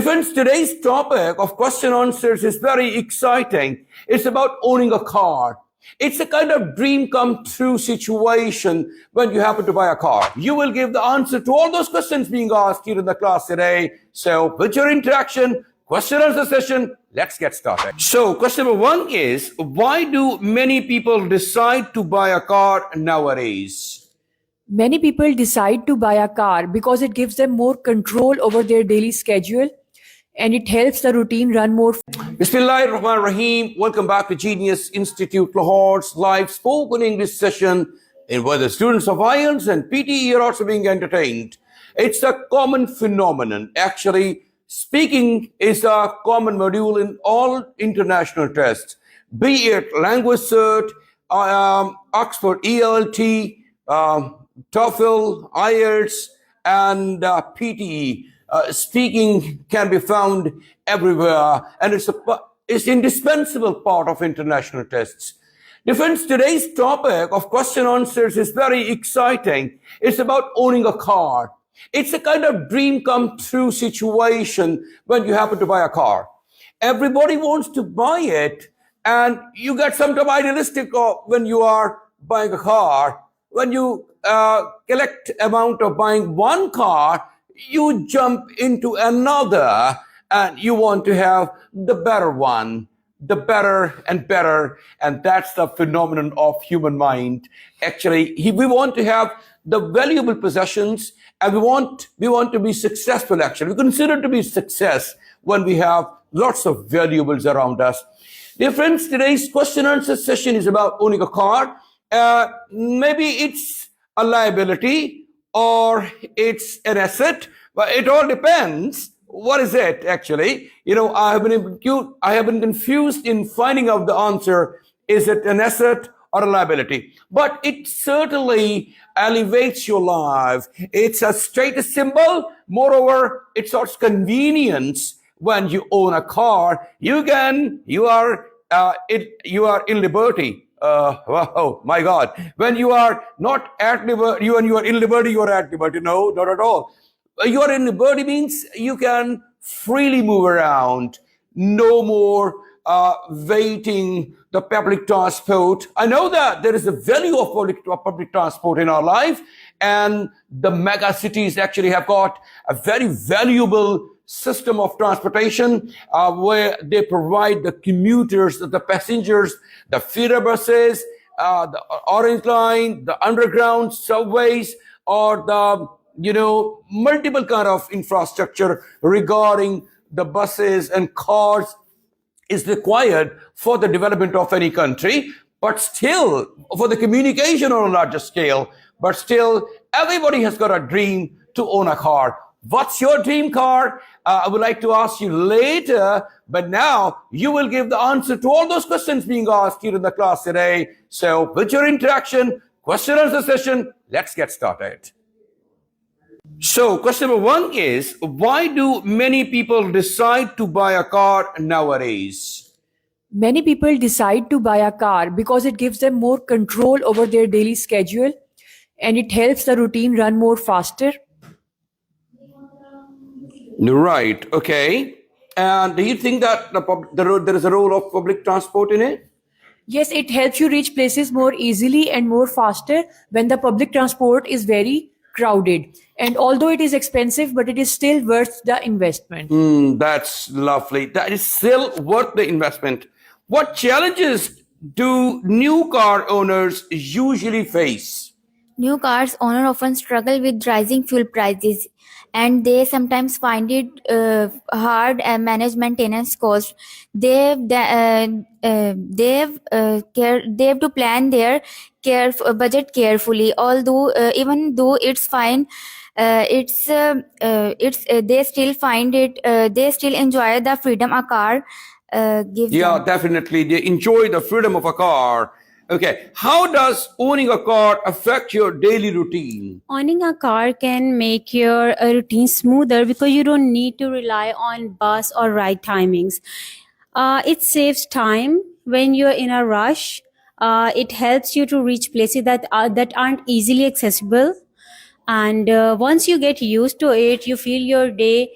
Friends, today's topic of question answers is very exciting. It's about owning a car. It's a kind of dream come true situation when you happen to buy a car. You will give the answer to all those questions being asked here in the class today. So with your interaction, question answer session, let's get started. So question number one is, why do many people decide to buy a car nowadays? Many people decide to buy a car because it gives them more control over their daily schedule and it helps the routine run more. Bismillahirrahmanirrahim. Welcome back to Genius Institute Lahore's live spoken English session in where the students of IELTS and PTE are also being entertained. It's a common phenomenon. Actually, speaking is a common module in all international tests, be it language cert, Oxford ELT, TOEFL, IELTS, and PTE. Speaking can be found everywhere, and it's indispensable part of international tests. Friends, today's topic of question answers is very exciting. It's about owning a car. It's a kind of dream come true situation when you happen to buy a car. Everybody wants to buy it, and you get sometimes idealistic when you are buying a car. When you collect amount of buying one car, you jump into another and you want to have the better one, the better and better. And that's the phenomenon of human mind. Actually, we want to have the valuable possessions and we want to be successful. Actually, we consider to be success when we have lots of valuables around us. Dear friends, today's question answer session is about owning a car. Maybe it's a liability or it's an asset, but it all depends. What is it actually? You know, I have been confused in finding out the answer. Is it an asset or a liability? But it certainly elevates your life. It's a status symbol. Moreover, it's also convenience. When you own a car, you are in liberty. Oh my God. When you are not at liberty, when you are in liberty, you are at liberty. No, not at all. You are in liberty means you can freely move around. No more waiting the public transport. I know that there is a value of public transport in our life, and the mega cities actually have got a very valuable system of transportation where they provide the commuters, the passengers, the feeder buses, the Orange Line, the underground subways, or the multiple kind of infrastructure regarding the buses and cars is required for the development of any country, but still for the communication on a larger scale. But still, everybody has got a dream to own a car. What's your dream car? I would like to ask you later, but now you will give the answer to all those questions being asked here in the class today. So with your interaction, question answer session, let's get started. So question number one is, why do many people decide to buy a car nowadays? Many people decide to buy a car because it gives them more control over their daily schedule and it helps the routine run more faster. Right. Okay. And do you think that there is a role of public transport in it? Yes, it helps you reach places more easily and more faster when the public transport is very crowded. And although it is expensive, but it is still worth the investment. That's lovely. That is still worth the investment. What challenges do new car owners usually face? New cars owners often struggle with rising fuel prices, and they sometimes find it hard and manage maintenance costs. They have to plan their budget carefully. Although even though it's fine, they still find it. They still enjoy the freedom a car gives them. Definitely. They enjoy the freedom of a car. Okay, how does owning a car affect your daily routine? Owning a car can make your routine smoother because you don't need to rely on bus or ride timings. It saves time when you're in a rush. It helps you to reach places that aren't easily accessible. And once you get used to it, you feel your day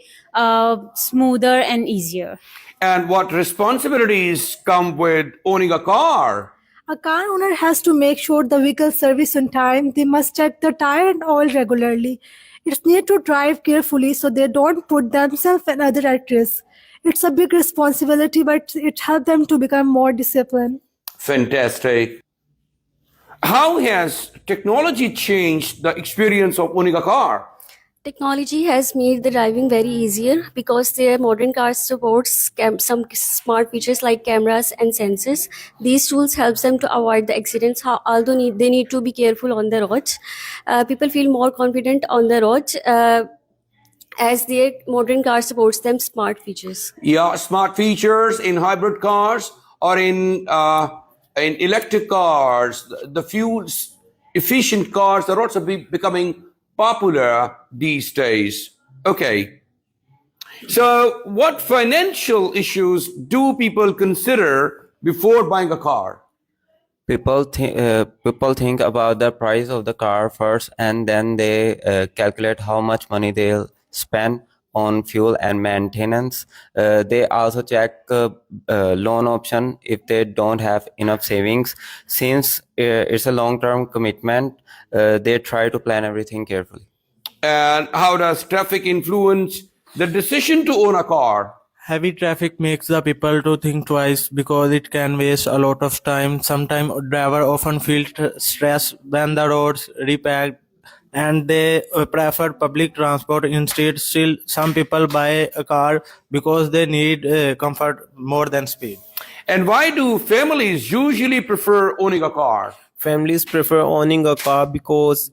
smoother and easier. And what responsibilities come with owning a car? A car owner has to make sure the vehicle service on time. They must check the tire and oil regularly. It's need to drive carefully so they don't put themselves and others at risk. It's a big responsibility, but it helps them to become more disciplined. Fantastic. How has technology changed the experience of owning a car? Technology has made the driving very easier because their modern cars supports some smart features like cameras and sensors. These tools helps them to avoid the accidents. Although they need to be careful on the roads, people feel more confident on the roads as their modern car supports them smart features. Yeah, smart features in hybrid cars or in electric cars, the fuel efficient cars are also becoming popular these days. Okay. So, what financial issues do people consider before buying a car? People think about the price of the car first, and then they calculate how much money they'll spend on fuel and maintenance. They also check loan option if they don't have enough savings. Since it's a long-term commitment, they try to plan everything carefully. And how does traffic influence the decision to own a car? Heavy traffic makes the people to think twice because it can waste a lot of time. Sometimes driver often feel stressed when the roads repacked and they prefer public transport instead. Still, some people buy a car because they need comfort more than speed. And why do families usually prefer owning a car? Families prefer owning a car because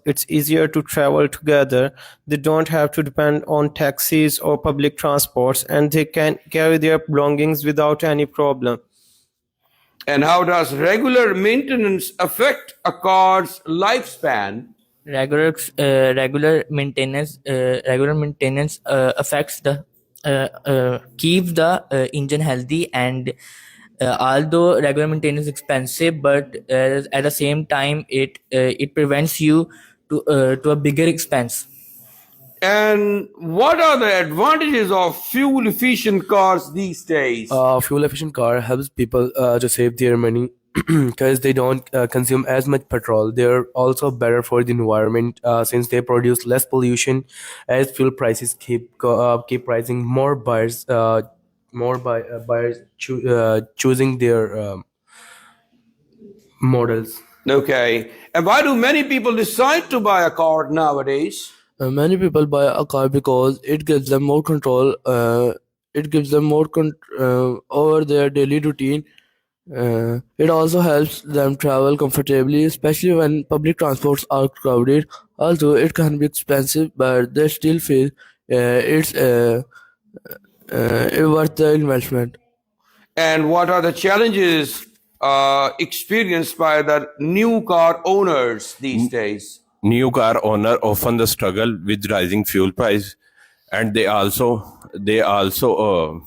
it's easier to travel together. They don't have to depend on taxis or public transports, and they can carry their belongings without any problem. And how does regular maintenance affect a car's lifespan? Regular maintenance affects the keeps the engine healthy, and although regular maintenance is expensive, but at the same time it prevents you to a bigger expense. And what are the advantages of fuel efficient cars these days? Fuel efficient car helps people to save their money because they don't consume as much petrol. They're also better for the environment since they produce less pollution. As fuel prices keep rising, more buyers choosing their models. Okay. And why do many people decide to buy a car nowadays? Many people buy a car because it gives them more control. Over their daily routine. It also helps them travel comfortably, especially when public transports are crowded. Although it can be expensive, but they still feel it's worth the investment. And what are the challenges experienced by the new car owners these days? New car owner often the struggle with rising fuel price, and they also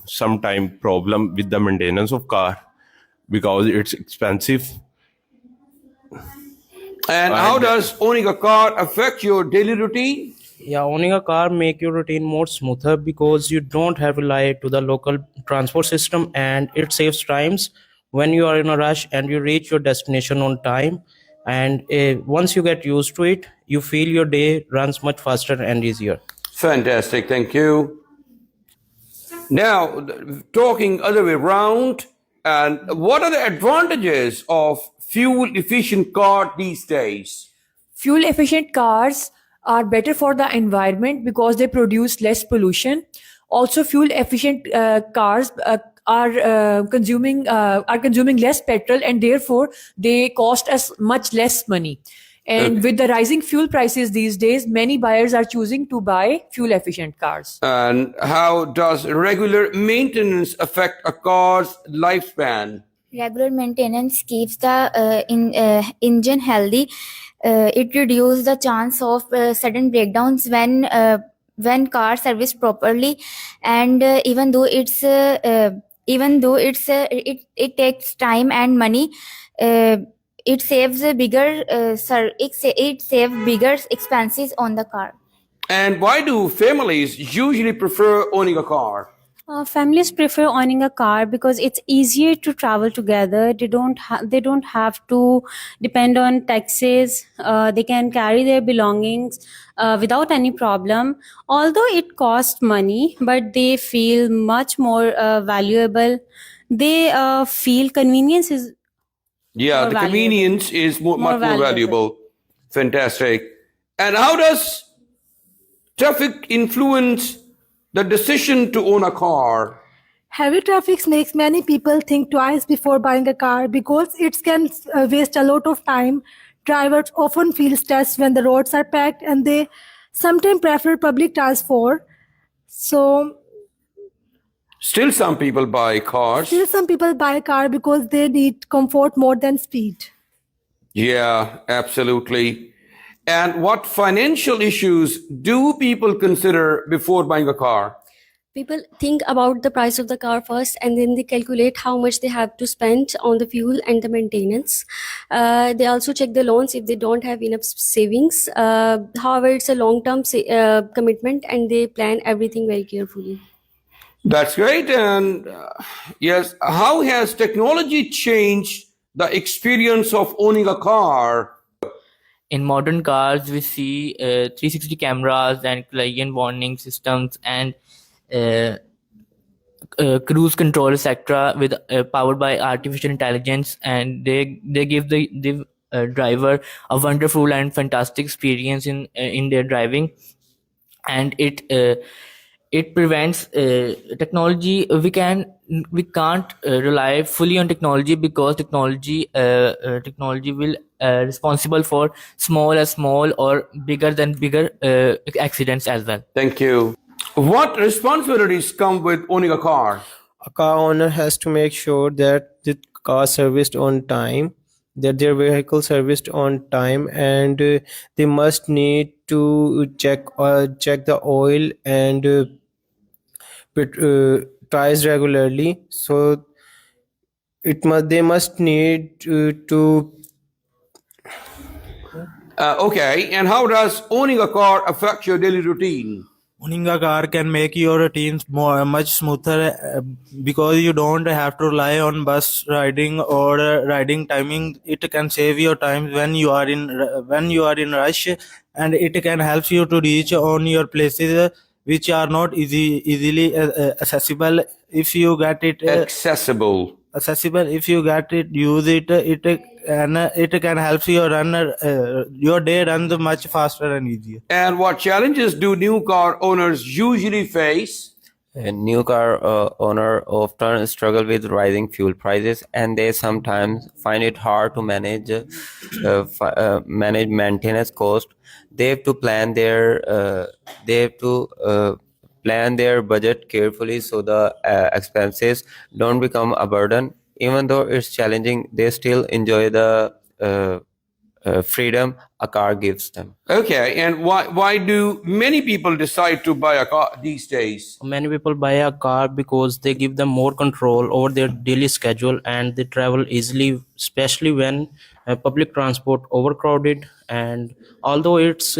sometime problem with the maintenance of car because it's expensive. And how does owning a car affect your daily routine? Yeah, owning a car make your routine more smoother because you don't have to rely to the local transport system, and it saves times when you are in a rush and you reach your destination on time. And once you get used to it, you feel your day runs much faster and easier. Fantastic, thank you. Now, talking other way around, and what are the advantages of fuel efficient car these days? Fuel efficient cars are better for the environment because they produce less pollution. Also, fuel efficient cars are consuming less petrol, and therefore they cost us much less money. And with the rising fuel prices these days, many buyers are choosing to buy fuel efficient cars. And how does regular maintenance affect a car's lifespan? Regular maintenance keeps the engine healthy. It reduces the chance of sudden breakdowns when car serviced properly, and it takes time and money. It saves bigger expenses on the car. And why do families usually prefer owning a car? Families prefer owning a car because it's easier to travel together. They don't have to depend on taxis. They can carry their belongings without any problem. Although it costs money, but they feel much more valuable. They feel convenience is Yeah, more the valuable. convenience is More much more valuable. valuable. Fantastic. And how does traffic influence the decision to own a car? Heavy traffic makes many people think twice before buying a car because it can waste a lot of time. Drivers often feel stressed when the roads are packed and they sometimes prefer public transport. So, Still, some people buy cars. still some people buy a car because they need comfort more than speed. Yeah, absolutely. And what financial issues do people consider before buying a car? People think about the price of the car first, and then they calculate how much they have to spend on the fuel and the maintenance. They also check the loans if they don't have enough savings. However, it's a long-term commitment, and they plan everything very carefully. That's great. And yes, how has technology changed the experience of owning a car? In modern cars, we see 360 cameras and collision warning systems and uh, cruise control, etc., with powered by artificial intelligence, and they give the driver a wonderful and fantastic experience in their driving, and it prevents technology. We can't rely fully on technology because technology will responsible for small or bigger than bigger accidents as well. Thank you. What responsibilities come with owning a car? A car owner has to make sure that the car serviced on time, that their vehicle serviced on time, and they must need to check the oil and tires regularly. So they must need to Okay, and how does owning a car affect your daily routine? Owning a car can make your routines much smoother because you don't have to rely on bus riding or riding timing. It can save your time when you are in rush, and it can help you to reach on your places which are not easily accessible. If you get it accessible, if you get it, use it. It can help you run your day runs much faster and easier. And what challenges do new car owners usually face? A new car owner often struggle with rising fuel prices, and they sometimes find it hard to manage maintenance cost. They have to plan their budget carefully so the expenses don't become a burden. Even though it's challenging, they still enjoy the freedom a car gives them. Okay, and why do many people decide to buy a car these days? Many people buy a car because they give them more control over their daily schedule, and they travel easily, especially when public transport overcrowded. And although it's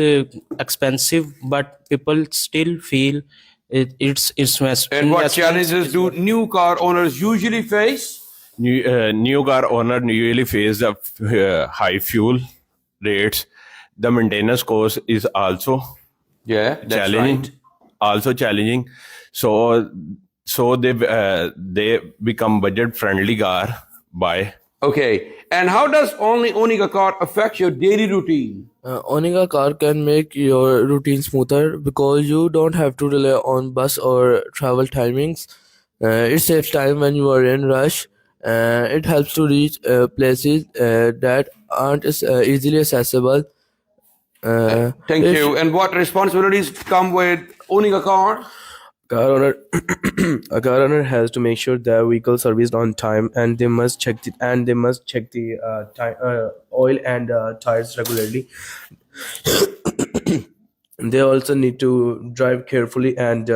expensive, but people still feel it's And what challenges do new car owners usually face? New car owner usually face the high fuel rates. The maintenance cost is also That's challenging. right. Also challenging. So they become budget friendly car buy. Okay, and how does only owning a car affect your daily routine? Owning a car can make your routine smoother because you don't have to rely on bus or travel timings. It saves time when you are in rush. It helps to reach places that aren't easily accessible. Thank If you. And what responsibilities come with owning a car? car owner a car owner has to make sure the vehicle serviced on time, and they must check the oil and tires regularly. They also need to drive carefully and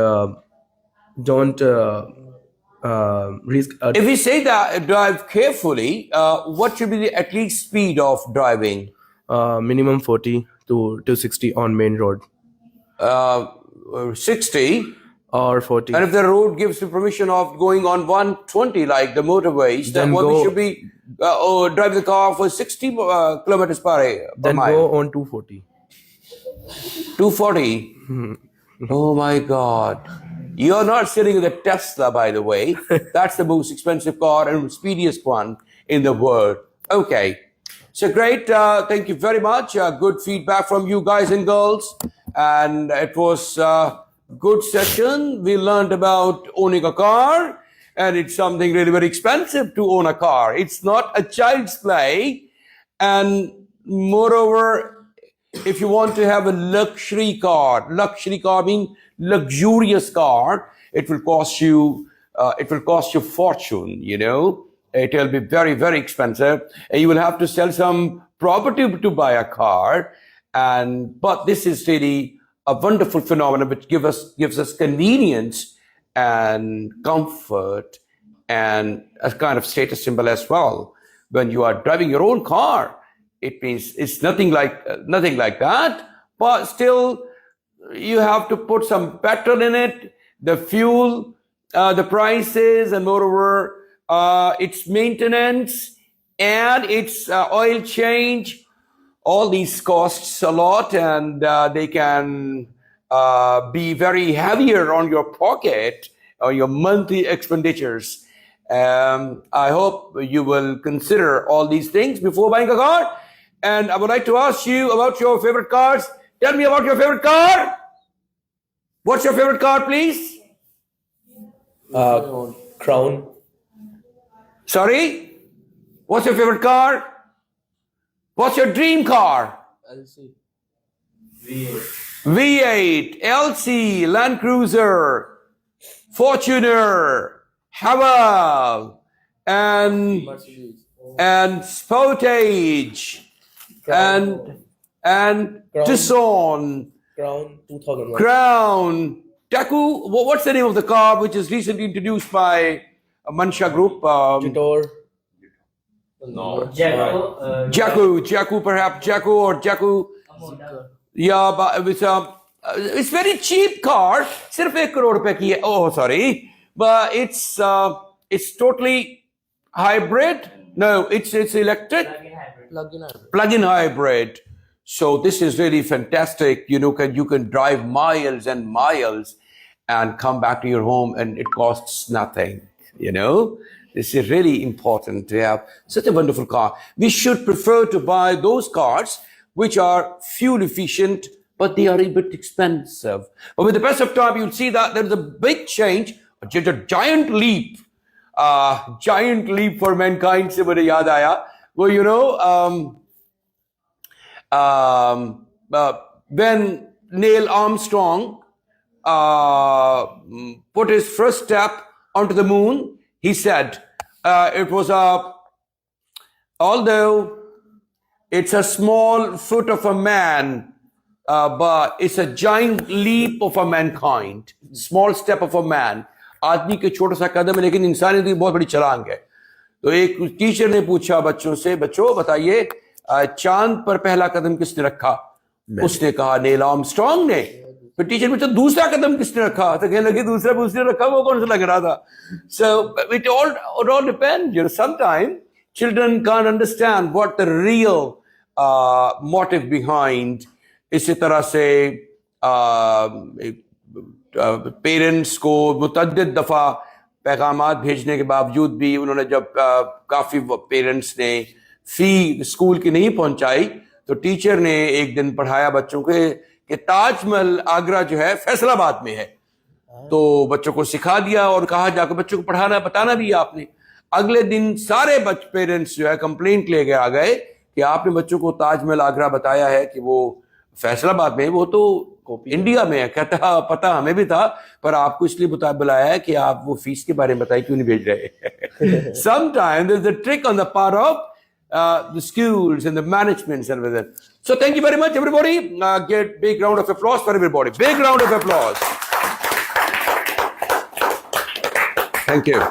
don't risk If we say that drive carefully, what should be the at least speed of driving? minimum 40 to 60 on main road. 60, or 40. and if the road gives you permission of going on 120 like the motorways, then Then we go- should be drive the car for 60 kilometers per Then mile. go on 240. 240. Oh my God. You're not sitting in the Tesla, by the way. That's the most expensive car and speediest one in the world. Okay. So great. Thank you very much. Good feedback from you guys and girls. And it was a good session. We learned about owning a car. And it's something really very expensive to own a car. It's not a child's play. And moreover, if you want to have a luxury car means luxurious car, it will cost you fortune, you know. It will be very, very expensive, and you will have to sell some property to buy a car. But this is really a wonderful phenomenon which gives us convenience and comfort and a kind of status symbol as well. When you are driving your own car, it means it's nothing like that, but still you have to put some petrol in it, the fuel, the prices, and moreover its maintenance and its oil change. All these costs a lot, and they can be very heavier on your pocket or your monthly expenditures. I hope you will consider all these things before buying a car. And I would like to ask you about your favorite cars. Tell me about your favorite car. What's your favorite car, please? Crown. Sorry? What's your favorite car? What's your dream car? V8, LC, Land Cruiser, Fortuner, Haval, and Sportage, and Tucson, Crown 2001. Crown, Taku. What's the name of the car which is recently introduced by Mansha Group? Jator. Jacu, perhaps Jacu or Jacu. Yeah, but it's very cheap car. Sirf 1 crore rupees ki hai. Oh, sorry, but it's totally hybrid. No, it's electric. Plug-in hybrid. So this is really fantastic. You know, you can drive miles and miles and come back to your home, and it costs nothing. You know, this is really important to have such a wonderful car. We should prefer to buy those cars which are fuel efficient, but they are a bit expensive. But with the passage of time, you'll see that there's a big change, a giant leap for mankind. Se mujhe yaad aaya. Well, you know, when Neil Armstrong put his first step onto the moon, he said it was although it's a small foot of a man, but it's a giant leap of a mankind. Small step of a man. आदमी के छोटा सा कदम है, लेकिन इंसानियत की बहुत बड़ी छलांग है. तो एक टीचर ने पूछा बच्चों से, बच्चों बताइए चांद पर पहला कदम किसने रखा? उसने कहा नील आर्मस्ट्रांग ने. फिर टीचर पूछा दूसरा कदम किसने रखा? तो कहने लगे दूसरा उसने रखा, वो कौन सा लग रहा था? So it all depends. You know, sometimes children can't understand what the real motive behind. इसी तरह से पेरेंट्स को मुतअद्दिद दफ़ा पैगामात भेजने के बावजूद भी उन्होंने जब काफ़ी पेरेंट्स ने फ़ी स्कूल की नहीं पहुंचाई, तो टीचर ने एक दिन पढ़ाया बच्चों को कि ताजमहल आगरा जो है फैसलाबाद में है. तो बच्चों को सिखा दिया और कहा जाकर बच्चों को पढ़ाना बताना भी आपने. अगले दिन सारे पेरेंट्स जो है कंप्लेंट ले आ गए कि आपने बच्चों को ताजमहल आगरा बताया है कि वो फैसलाबाद में, वो तो इंडिया में है. कहता पता हमें भी था, पर आपको इसलिए बुलाया है कि आप वो फीस के बारे में बताइए, क्यों नहीं भेज रहे. Sometimes there's a trick on the part of the schools and the managements and everything. So thank you very much, everybody. Get big round of applause for everybody. Big round of applause. Thank you.